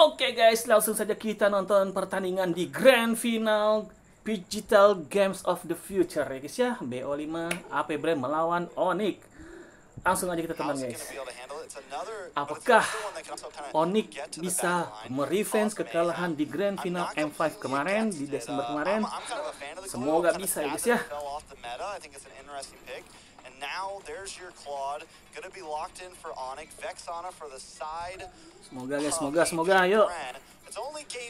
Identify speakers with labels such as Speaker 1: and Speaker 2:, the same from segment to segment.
Speaker 1: Oke guys, langsung saja kita nonton pertandingan di Grand Final Digital Games of the Future ya guys ya. BO5 Apbren melawan Onic. Langsung aja kita tonton guys. Apakah Onic bisa merevenge kekalahan di Grand Final M5 kemarin di Desember kemarin? Semoga bisa ya guys ya.
Speaker 2: Now there's your Claude, gonna be locked in for Onic, Vexana for the side.
Speaker 1: Semoga guys, semoga ayo.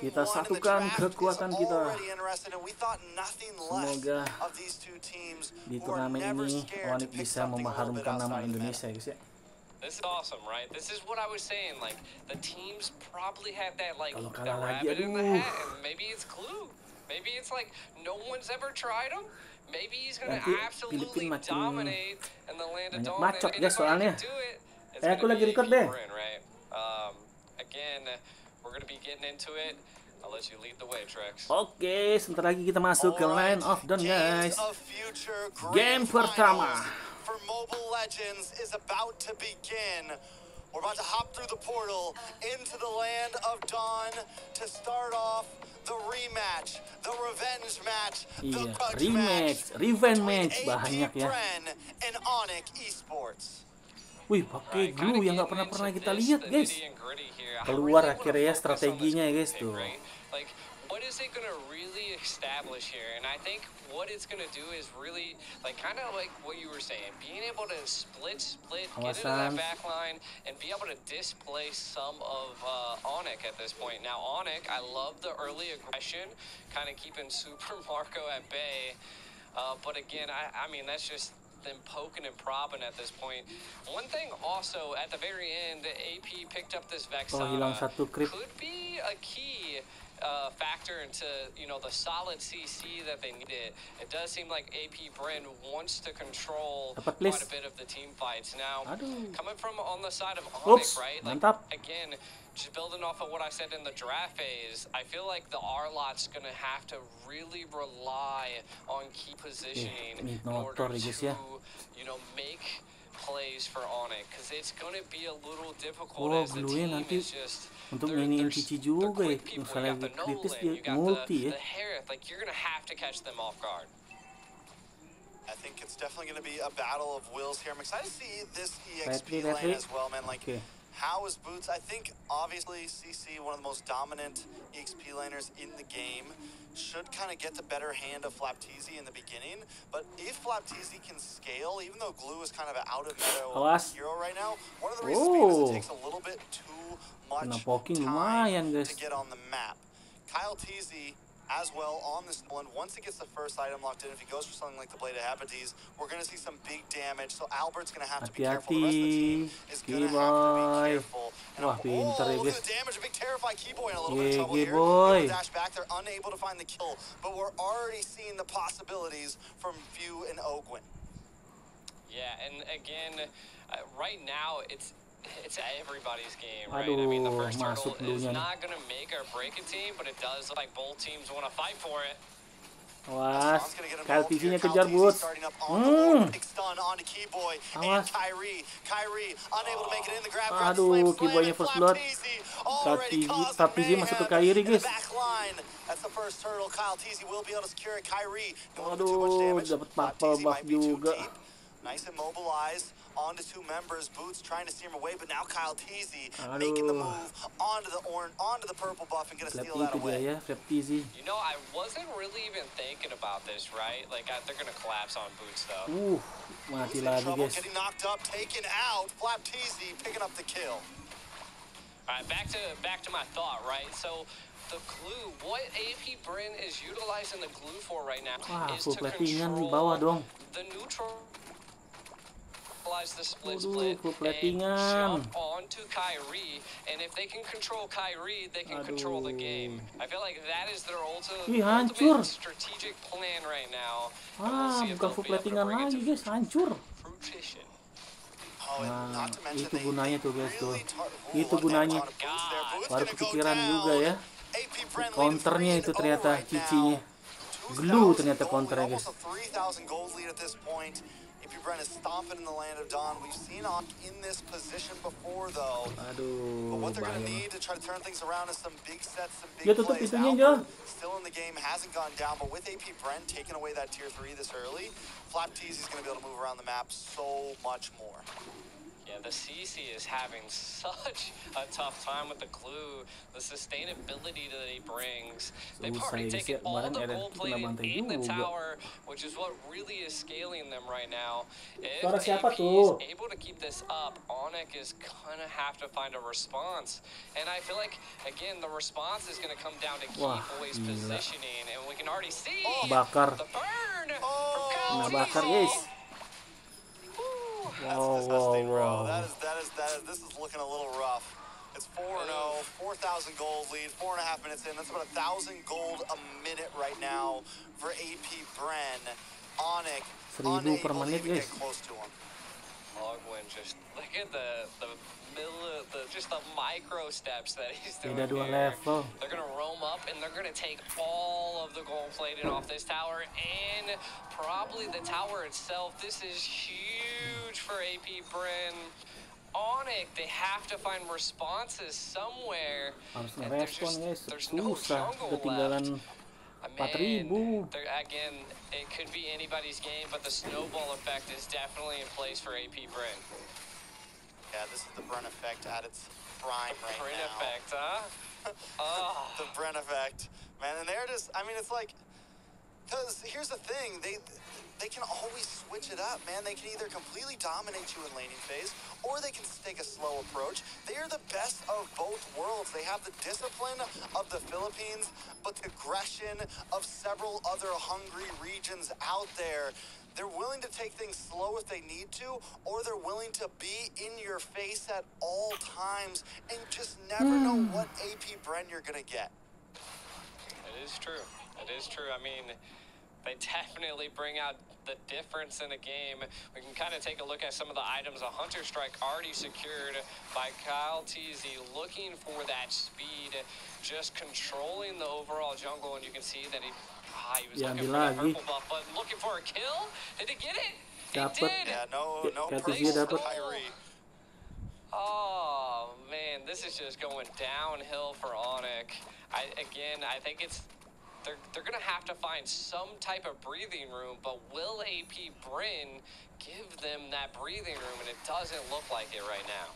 Speaker 1: Kita satukan kekuatan kita. Semoga di turnamen ini Onic bisa memaharumkan nama Indonesia guys ya.
Speaker 3: This is awesome, right? This is what I was saying. Like the teams probably have that like
Speaker 1: Kalau
Speaker 3: that
Speaker 1: kalah lagi,
Speaker 3: rabbit in the
Speaker 1: aduh.
Speaker 3: hat, and maybe it's Glue. Maybe it's like no one's ever tried him. Maybe he's gonna
Speaker 1: Nanti
Speaker 3: absolutely
Speaker 1: Filipina makin
Speaker 3: dominate in the land of
Speaker 1: banyak
Speaker 3: dawn.
Speaker 1: bacot
Speaker 3: And
Speaker 1: guys
Speaker 3: if Onic
Speaker 1: soalnya.
Speaker 3: can do it, it's
Speaker 1: Aku
Speaker 3: gonna
Speaker 1: lagi
Speaker 3: be
Speaker 1: record deh.
Speaker 3: Apbren, right? Again, we're gonna be getting into it. I'll let you lead the way, Trex.
Speaker 1: Oke, sebentar lagi kita masuk ke Line of Dawn guys. Game pertama.
Speaker 2: For Mobile Legends is about to begin. We're about to hop through the portal into the land of Dawn to start off the rematch, the revenge match, the grudge match,
Speaker 1: revenge match banyak ya.
Speaker 2: Apbren and Onic Esports.
Speaker 1: Wih, pakai glue yang nggak pernah kita lihat guys. Keluar akhirnya strateginya ya guys tuh.
Speaker 3: Like, what is it gonna really establish here? And I think what it's gonna do is really, like, kind of like what you were saying, being able to split, get into that back line, and be able to displace some of Onic at this point. Now, Onic, I love the early aggression, kind of keeping Super Marco at bay. But again, I mean, that's just them poking and probbing at this point. One thing also, at the very end, AP picked up this Vexana. Could be a key factor into, you know, the solid CC that they needed. It does seem like Apbren wants to control quite a bit of the team fights. Now, coming from on the side of Onic, right? Like, again, just building off of what I said in the draft phase, I feel like the R-Lot's going to have to really rely on key positioning in order to, you know, make plays for Onic, because it's going to be a little difficult as the team is just...
Speaker 1: Untuk mainin Cici juga ya, misalnya kritis dia multi ya.
Speaker 3: Like, you're going to have to catch them off guard.
Speaker 2: I think it's definitely going to be a battle of wills here. I'm excited to see this EXP lane as well, man. Like, how is Boots? I think, obviously, CC, one of the most dominant EXP laners in the game, should kind of get the better hand of Flapteezy in the beginning. But if Flapteezy can scale, even though Glue is kind of an out-of-meta hero right now, one of the reasons is it takes a little bit too much time to get on the map. Kyle Teasy as well on this one. Once he gets the first item locked in, if he goes for something like the Blade of Hepatitis, we're going to see some big damage. So Albert's going to have to be careful. The rest of the team is going to have to be careful. And look at the damage. A big Terrify Keyboy in a little bit of trouble here. Dash back. They're unable to find the kill. But we're already seeing the possibilities from View and Ogwin.
Speaker 3: Yeah, and again, right now, it's everybody's game, right? I mean, the first turtle is not going to make or break a team, but it does look like both teams want to fight for it.
Speaker 1: Awas, Kaltisinya kejar Boots. Aduh, Keyboynya first blood. Kaltisi masuk ke Kairi guys. Aduh, dapat purple buff juga.
Speaker 2: Nice and mobilized onto two members. Boots trying to steer him away, but now Kyle Teasy making the move onto the purple buff and gonna steal that away.
Speaker 3: You know, I wasn't really even thinking about this, right? Like, they're gonna collapse on Boots though.
Speaker 1: Mati lagi guys.
Speaker 2: Getting knocked up, taken out. Flapteezy picking up the kill.
Speaker 3: All right, back to my thought, right? So the glue, what Apbren is utilizing the glue for right now is to control the neutral. The split and jump onto Kyrie, and if they can control Kyrie, they can control the game. I feel like that is their ultimate strategic plan right now.
Speaker 1: Bukan full platingan lagi guys, hancur. Nah, itu gunanya tuh guys tuh. Itu gunanya. Baru kepikiran juga ya. Counternya itu ternyata Cicinya. Glue ternyata counternya guys.
Speaker 2: Apbren is stomping in the land of Dawn. We've seen Onic in this position before, though. But what they're going to need to try to turn things around is some big sets, some big plays. Albert still in the game, hasn't gone down, but with Apbren taking away that tier 3 this early, Flap Teasy's going to be able to move around the map so much more.
Speaker 3: Yeah, the CC is having such a tough time with the glue, the sustainability that he brings. They've already taken all the gold plated in the tower, which is what really is scaling them right now. If AP is able to keep this up, Onic is gonna have to find a response. And I feel like, again, the response is gonna come down to key boys positioning, and we can already see the burn from Kyle.
Speaker 2: That's disgusting, bro. This is looking a little rough. It's 4-0, 4,000 gold lead, 4.5 minutes in. That's about 1,000 gold a minute right now for Apbren. Onic unable to even get close to him.
Speaker 3: Logwin, just look at the micro steps that he's doing here. They're gonna roam up and they're gonna take all of the gold plated off this tower and probably the tower itself. This is huge for Apbren. Onic, they have to find responses somewhere. And there's no jungle left. Man, again, it could be anybody's game, but the snowball effect is definitely in place for Apbren.
Speaker 2: Yeah, this is the Bren effect at its prime right
Speaker 3: Bren
Speaker 2: now.
Speaker 3: effect, huh?
Speaker 2: The Bren effect. Man, and they're just, I mean, it's like, because here's the thing, they can always switch it up, man. They can either completely dominate you in laning phase, or they can take a slow approach. They are the best of both worlds. They have the discipline of the Philippines, but the aggression of several other hungry regions out there. They're willing to take things slow if they need to, or they're willing to be in your face at all times and just never know what Apbren you're going to get.
Speaker 3: It is true. It is true. I mean, they definitely bring out the difference in a game. We can kind of take a look at some of the items. A Hunter Strike already secured by Kyle Teasy, looking for that speed, just controlling the overall jungle, and you can see that he was looking for that purple buff, but looking for a kill. Did he get it? He did.
Speaker 2: Yeah, no praise to Kyrie.
Speaker 3: Oh man, this is just going downhill for Onic. I think it's they're gonna have to find some type of breathing room, but will Apbren give them that breathing room? And it doesn't look like it right now.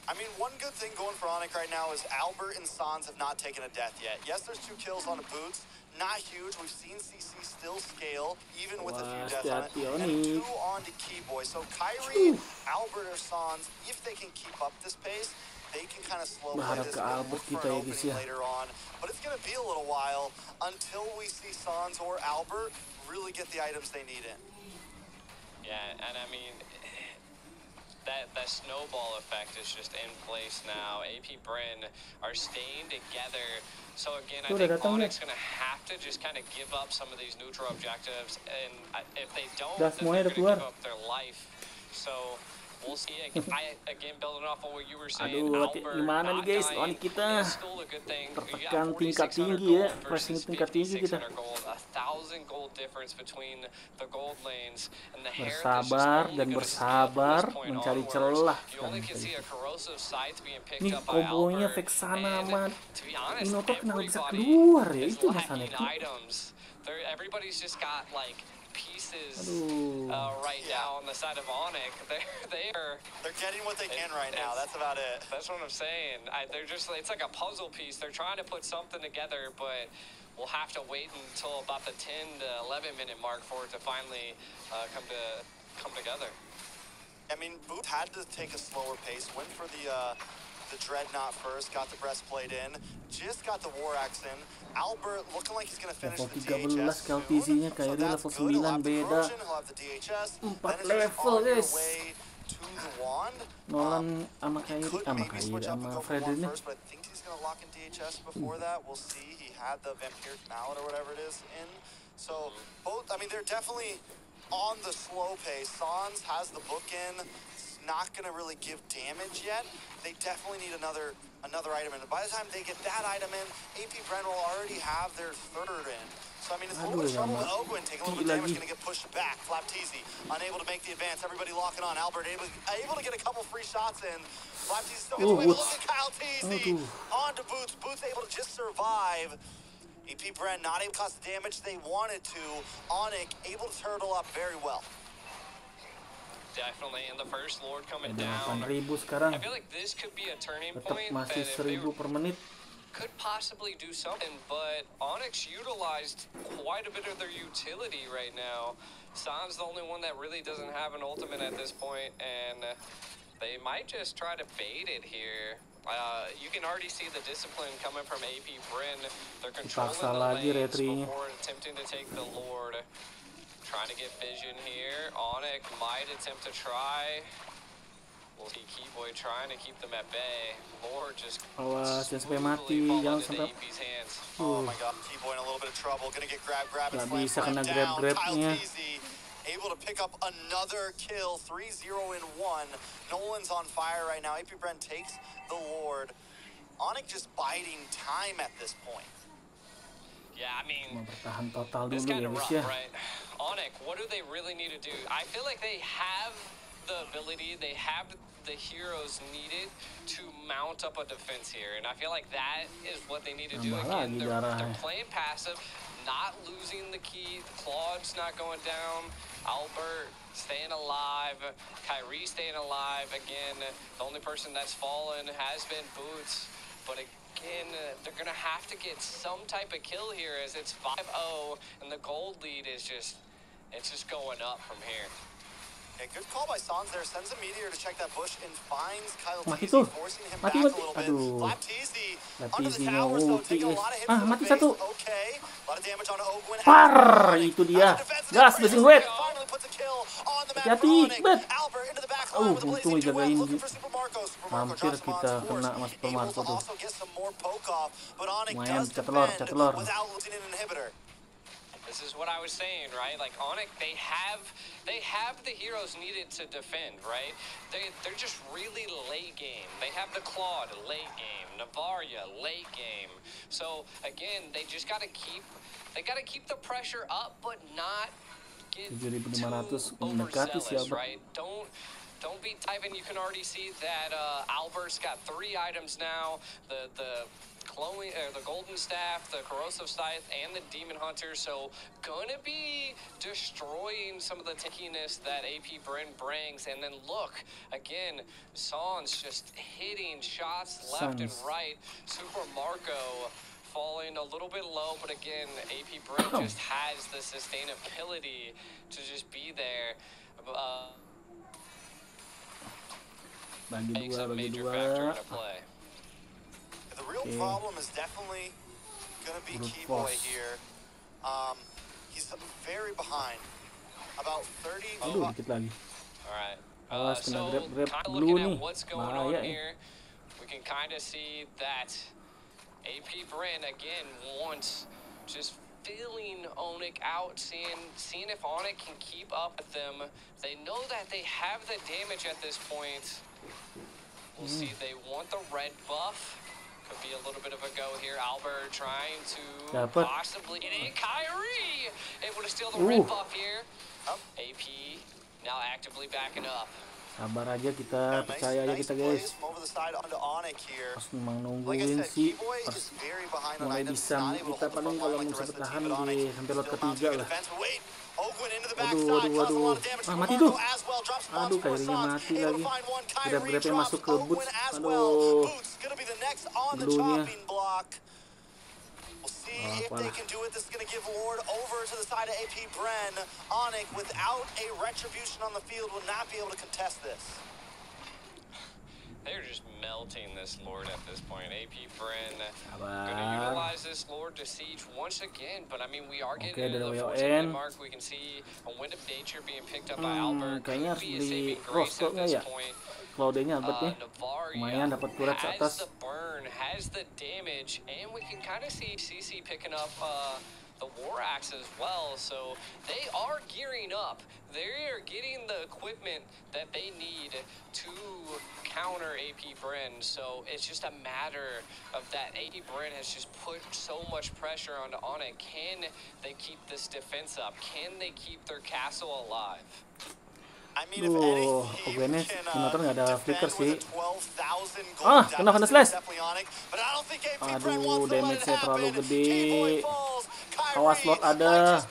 Speaker 2: I mean, one good thing going for Onic right now is Albert and Sans have not taken a death yet. Yes, there's 2 kills on the boots. Not huge. We've seen CC still scale, even with a few deaths on it. And 2 on to Keyboy. So Kyrie, Albert, or Sans, if they can keep up this pace, they can kind of slow play this and look for an opening later on. But it's going to be a little while until we see Sans or Albert really get the items they need in.
Speaker 3: Yeah, and I mean, that snowball effect is just in place now. Apbren are staying together. So again, I think Onic's going to have to just kind of give up some of these neutral objectives. And if they don't, then they're going to give up their life. So we'll see. Again, building off of what you were saying,
Speaker 1: gimana nih guys, Onic kita tertekan tingkat tinggi ya, pressing tingkat tinggi kita.
Speaker 3: 1,000 gold difference between the gold lanes, and the
Speaker 1: bersabar dan bersabar mencari celah. Nih kombonya Vexana sama Inoto kenapa bisa keluar ya, itu masalahnya.
Speaker 3: Everybody's just got like pieces right now on the side of Onic.
Speaker 2: They're getting what they can right now. That's about it.
Speaker 3: That's what I'm saying. They're just, it's like a puzzle piece. They're trying to put something together, but we'll have to wait until about the 10 to 11 minute mark for it to finally come together.
Speaker 2: I mean, Boot had to take a slower pace. Went for the Dreadnought first, got the breastplate in, just got the War Axe in. Albert looking like he's going to finish the DHS soon.
Speaker 1: LTZ-nya Kyrie level 9 beda. 4 level guys. Nolan sama Kyrie sama Freddy nih.
Speaker 2: But I think he's going to lock in DHS before that. We'll see. He had the Vampiric Mallet or whatever it is in. So both, I mean, they're definitely on the slow pace. Sans has the book in. Not going to really give damage yet. They definitely need another item in. And by the time they get that item in, Apbren will already have their 3rd in. So So, I mean, it's a little bit of trouble with Ogwin. Taking a little bit of damage, going to get pushed back. Flapteezy unable to make the advance. Everybody locking on. Albert able to get a couple free shots in. Flapteezy still gets away. Look at Kyle Teasy. On to Boots. Boots able to just survive. Apbren not able to cause the damage they wanted to. Onic able to turtle up very well.
Speaker 3: Definitely, and the first Lord coming
Speaker 1: Ada
Speaker 3: down.
Speaker 1: 8.000 sekarang.
Speaker 3: I feel like this could be a turning
Speaker 1: Tetap
Speaker 3: point.
Speaker 1: masih 1.000 per menit.
Speaker 3: Could possibly do something, but Onyx utilized quite a bit of their utility right now. San's the only one that really doesn't have an ultimate at this point, and they might just try to bait it here. You can already see the discipline coming from Apbren. They're controlling the lanes before attempting to take the Lord. Trying to get vision here. Onic might attempt to try. We'll see Keyboy trying to keep them at bay. Lord just
Speaker 1: awas jangan sampai mati, jangan sampai.
Speaker 2: Oh my god, Keyboy in a little bit of trouble. Gonna get grab and
Speaker 1: slam bisa kena grab-grabnya.
Speaker 2: Able to pick up another kill. 3-0 in 1. Nolan's on fire right now. Apbren takes the Lord. Onic just biding time at this point.
Speaker 3: Yeah, I mean,
Speaker 1: bertahan total
Speaker 3: it's
Speaker 1: dulu
Speaker 3: kind
Speaker 1: ya
Speaker 3: of
Speaker 1: guys
Speaker 3: rough,
Speaker 1: ya.
Speaker 3: right? Onic, what do they really need to do? I feel like they have the ability, they have the heroes needed to mount up a defense here, and I feel like that is what they need to do. Again, they're playing passive, not losing the key. Claude's not going down. Albert staying alive. Kyrie staying alive. Again, the only person that's fallen has been Boots, but again, they're going to have to get some type of kill here as it's 5-0, and the gold lead is just going up from here.
Speaker 2: Okay, good call by Sans there. Sends a meteor to check that bush and finds Kyle
Speaker 1: Mati
Speaker 2: Teasy,
Speaker 1: tuh.
Speaker 2: forcing him
Speaker 1: Mati,
Speaker 2: back
Speaker 1: mati.
Speaker 2: a little bit.
Speaker 1: Aduh.
Speaker 2: Flapteezy under the
Speaker 1: Flapteezy
Speaker 2: towers though, taking a lot of hits from the
Speaker 1: mati
Speaker 2: base.
Speaker 1: satu.
Speaker 2: Okay, a lot of damage on Ogwin.
Speaker 1: Par, itu dia. Gas, blazing wet.
Speaker 2: Finally puts a kill on the map
Speaker 1: Hati-hati,
Speaker 2: for Onic.
Speaker 1: bet.
Speaker 2: Albert into the backline with a
Speaker 1: Untung
Speaker 2: blazing
Speaker 1: dijagain.
Speaker 2: looking for Super Marco. Super Marco
Speaker 1: Hampir
Speaker 2: drops him on
Speaker 1: kita
Speaker 2: his
Speaker 1: kena
Speaker 2: force.
Speaker 1: Mas Super Marco
Speaker 2: Able to
Speaker 1: tuh.
Speaker 2: also get some more poke off, but Onic
Speaker 1: Lumayan,
Speaker 2: does
Speaker 1: telur.
Speaker 2: defend without losing an inhibitor.
Speaker 3: This is what I was saying, right? Like Onic, they have the heroes needed to defend, right? They're just really late game. They have the Claude late game, Navaria late game. So again, they just gotta keep the pressure up, but not get too overzealous, right? Don't be typing. You can already see that Albert's got 3 items now. The Chloe, the Golden Staff, the Corrosive Scythe, and the Demon Hunter. So gonna be destroying some of the tickiness that Apbren brings. And then look again, Sans just hitting shots left and right. Super Marco falling a little bit low, but again, Apbren just has the sustainability to just be there.
Speaker 1: Bagi dua.
Speaker 2: The real problem is definitely going to be Keyboy here. He's very behind. About 30.
Speaker 1: Aduh, dikit lagi.
Speaker 3: All right.
Speaker 1: Awas kena grab dulu
Speaker 3: looking
Speaker 1: nih.
Speaker 3: at what's going
Speaker 1: Bahaya
Speaker 3: on
Speaker 1: nih.
Speaker 3: here, we can kind of see that Apbren again wants just feeling Onic out, seeing if Onic can keep up with them. They know that they have the damage at this point. We'll see. They want the red buff. Could be a little bit of a go here. Albert trying to possibly get in. Kyrie able to steal the red buff here. AP now actively backing up.
Speaker 1: Sabar aja kita, percaya aja kita guys. Pas memang nungguin sih, pas mulai bisa kita paling kalau bisa bertahan di sampai lot ketiga lah. Waduh. Mati tuh. Aduh, Kyrie-nya mati lagi. Grab-grabnya masuk ke boots. Aduh. Dulunya.
Speaker 2: If they can do it, this is going to give Lord over to the side of Apbren. Onic, without a retribution on the field, will not be able to contest this.
Speaker 3: They're just melting this Lord at this point. Apbren going to utilize this Lord to siege once again, but I mean, we are getting to the 14-minute mark. We can see a Wind of Nature being picked up by Albert.
Speaker 1: Kayaknya harus beli rostoknya ya. Claude-nya Albert nih. Lumayan dapat turret ke atas.
Speaker 3: Has the damage, and we can kind of see CC picking up the War Axe as well, so they are gearing up. They are getting the equipment that they need to counter Apbren, so it's just a matter of that that Apbren has just put so much pressure onto Onic. Can they keep this defense up? Can they keep their castle alive?
Speaker 1: Duh, Apbrennya Minator nggak ada flicker sih. Kena slash. Aduh, damage-nya terlalu gede. Awas, Lord ada.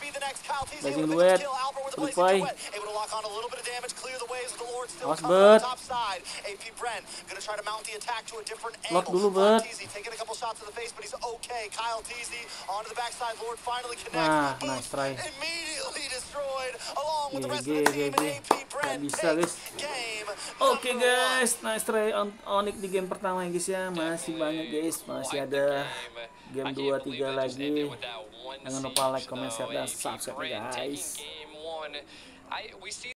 Speaker 1: Blazing duet. Reply. Awas, Bert. Lord dulu, Bert. Nah, nice try. GG. Gak bisa, guys. Oke, guys, nice try Onic di game pertama ya, guys ya. Masih banyak, guys. Masih ada game 2-3 lagi. Jangan lupa like, comment, share, dan subscribe, guys.